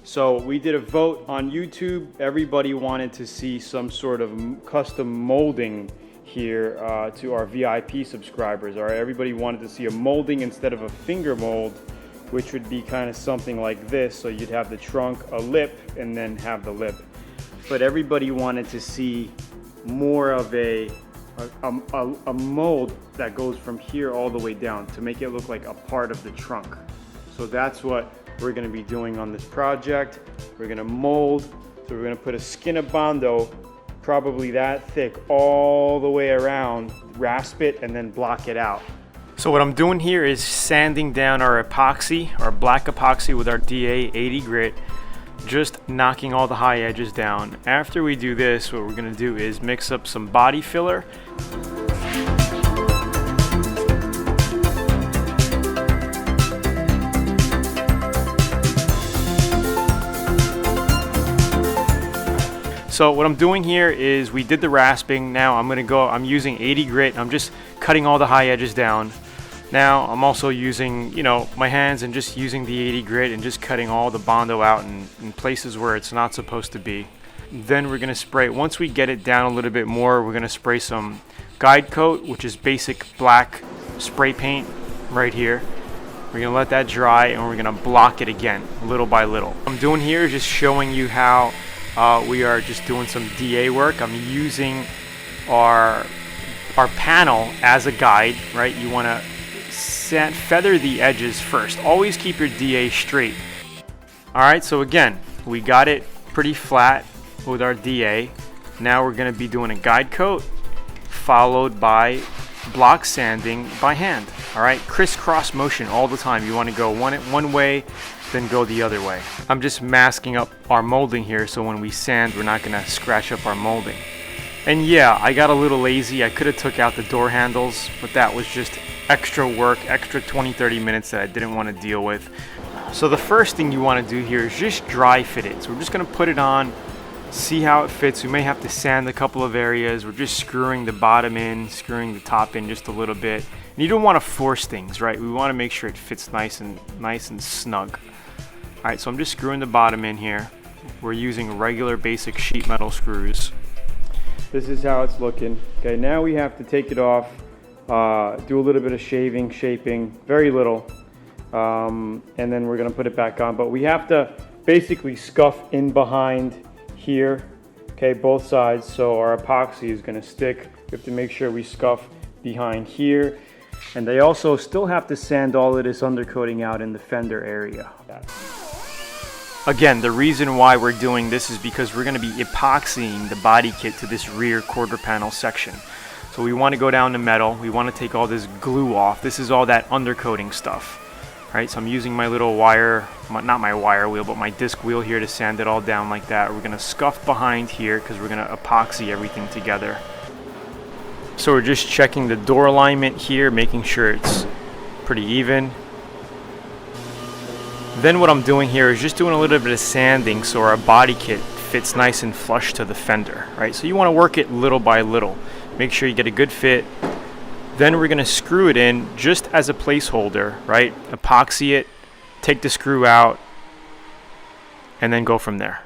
So we did a vote on YouTube. Everybody wanted to see some sort of custom molding here to our VIP subscribers. All right, everybody wanted to see a molding instead of a finger mold, which would be kind of something like this. So you'd have the trunk, a lip, and then have the lip. But everybody wanted to see more of a mold that goes from here all the way down to make it look like a part of the trunk. So that's what we're going to be doing on this project. We're going to mold, so we're going to put a skin of bondo, probably that thick, all the way around, rasp it, and then block it out. So what I'm doing here is sanding down our epoxy, our black epoxy with our DA 80 grit, just knocking all the high edges down. After we do this, what we're going to do is mix up some body filler. So what I'm doing here is we did the rasping. Now I'm using 80 grit. I'm just cutting all the high edges down. Now I'm also using, my hands and just using the 80 grit and just cutting all the bondo out in places where it's not supposed to be. Then we're gonna spray, once we get it down a little bit more, we're gonna spray some guide coat, which is basic black spray paint right here. We're gonna let that dry and we're gonna block it again, little by little. What I'm doing here is just showing you how we are just doing some DA work. I'm using our panel as a guide, right? You wanna feather the edges first. Always keep your DA straight. All right, so again, we got it pretty flat with our DA. Now we're gonna be doing a guide coat followed by block sanding by hand. All right, crisscross motion all the time. You wanna go one way, then go the other way. I'm just masking up our molding here so when we sand, we're not gonna scratch up our molding. And yeah, I got a little lazy. I could have took out the door handles, but that was just extra work, extra 20-30 minutes that I didn't want to deal with. So the first thing you want to do here is just dry fit it. So we're just going to put it on, see how it fits. We may have to sand a couple of areas. We're just screwing the bottom in, screwing the top in just a little bit. And you don't want to force things, right? We want to make sure it fits nice and snug. All right, so I'm just screwing the bottom in here. We're using regular basic sheet metal screws. This is how it's looking. Okay, now we have to take it off. Do a little bit of shaping, very little, and then we're gonna put it back on. But we have to basically scuff in behind here, okay, both sides, so our epoxy is gonna stick. We have to make sure we scuff behind here, and they also still have to sand all of this undercoating out in the fender area. Again, the reason why we're doing this is because we're gonna be epoxying the body kit to this rear quarter panel section. So we want to go down to metal. We want to take all this glue off. This is all that undercoating stuff. All right, so I'm using my little wire, not my wire wheel, but my disc wheel here to sand it all down like that. We're going to scuff behind here because we're going to epoxy everything together. So we're just checking the door alignment here, making sure it's pretty even. Then what I'm doing here is just doing a little bit of sanding so our body kit fits nice and flush to the fender, right? So you want to work it little by little. Make sure you get a good fit. Then we're gonna screw it in just as a placeholder, right? Epoxy it, take the screw out, and then go from there.